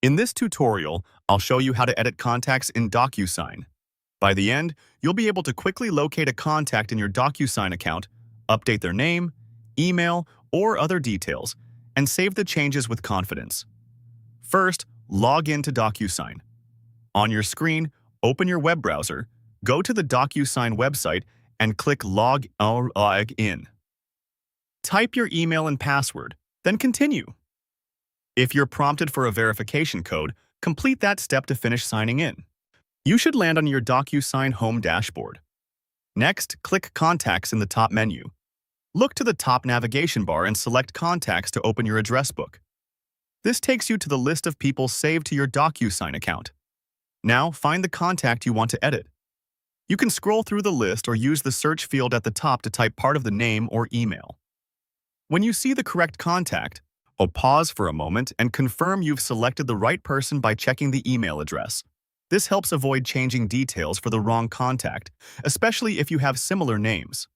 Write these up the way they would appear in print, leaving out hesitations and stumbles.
In this tutorial, I'll show you how to edit contacts in DocuSign. By the end, you'll be able to quickly locate a contact in your DocuSign account, update their name, email, or other details, and save the changes with confidence. First, log in to DocuSign. On your screen, open your web browser, go to the DocuSign website, and click Log In. Type your email and password, then continue. If you're prompted for a verification code, complete that step to finish signing in. You should land on your DocuSign home dashboard. Next, click Contacts in the top menu. Look to the top navigation bar and select Contacts to open your address book. This takes you to the list of people saved to your DocuSign account. Now, find the contact you want to edit. You can scroll through the list or use the search field at the top to type part of the name or email. When you see the correct contact, pause for a moment and confirm you've selected the right person by checking the email address. This helps avoid changing details for the wrong contact, especially if you have similar names.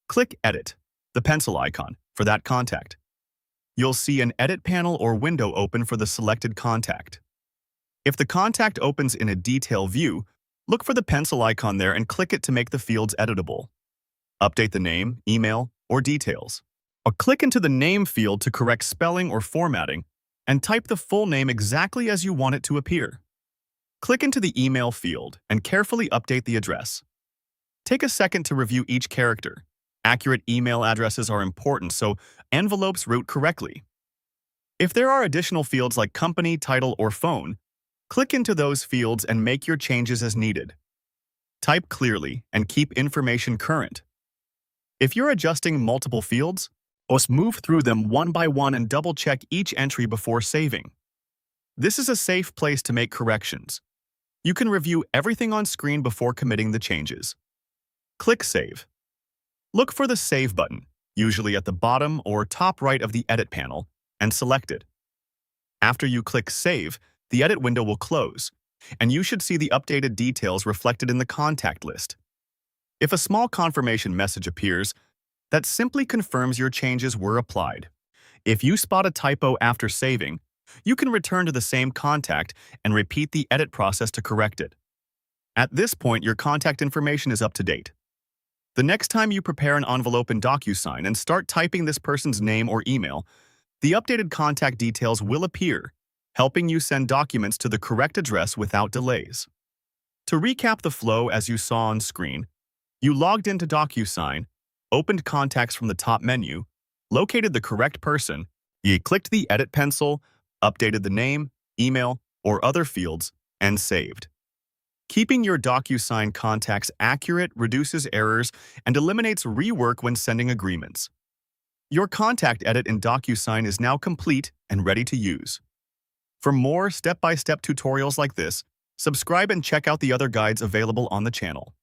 Click Edit, the pencil icon, for that contact. You'll see an edit panel or window open for the selected contact. If the contact opens in a detail view, look for the pencil icon there and click it to make the fields editable. Update the name, email, or details. Or click into the name field to correct spelling or formatting, and type the full name exactly as you want it to appear. Click into the email field and carefully update the address. Take a second to review each character. Accurate email addresses are important, so envelopes route correctly. If there are additional fields like company, title, or phone, click into those fields and make your changes as needed. Type clearly and keep information current. If you're adjusting multiple fields, just move through them one by one and double-check each entry before saving. This is a safe place to make corrections. You can review everything on screen before committing the changes. Click Save. Look for the Save button, usually at the bottom or top right of the Edit panel, and select it. After you click Save, the edit window will close, and you should see the updated details reflected in the contact list. If a small confirmation message appears, that simply confirms your changes were applied. If you spot a typo after saving, you can return to the same contact and repeat the edit process to correct it. At this point, your contact information is up to date. The next time you prepare an envelope in DocuSign and start typing this person's name or email, the updated contact details will appear, helping you send documents to the correct address without delays. To recap the flow as you saw on screen, you logged into DocuSign, opened contacts from the top menu, located the correct person, you clicked the edit pencil, updated the name, email, or other fields, and saved. Keeping your DocuSign contacts accurate reduces errors and eliminates rework when sending agreements. Your contact edit in DocuSign is now complete and ready to use. For more step-by-step tutorials like this, subscribe and check out the other guides available on the channel.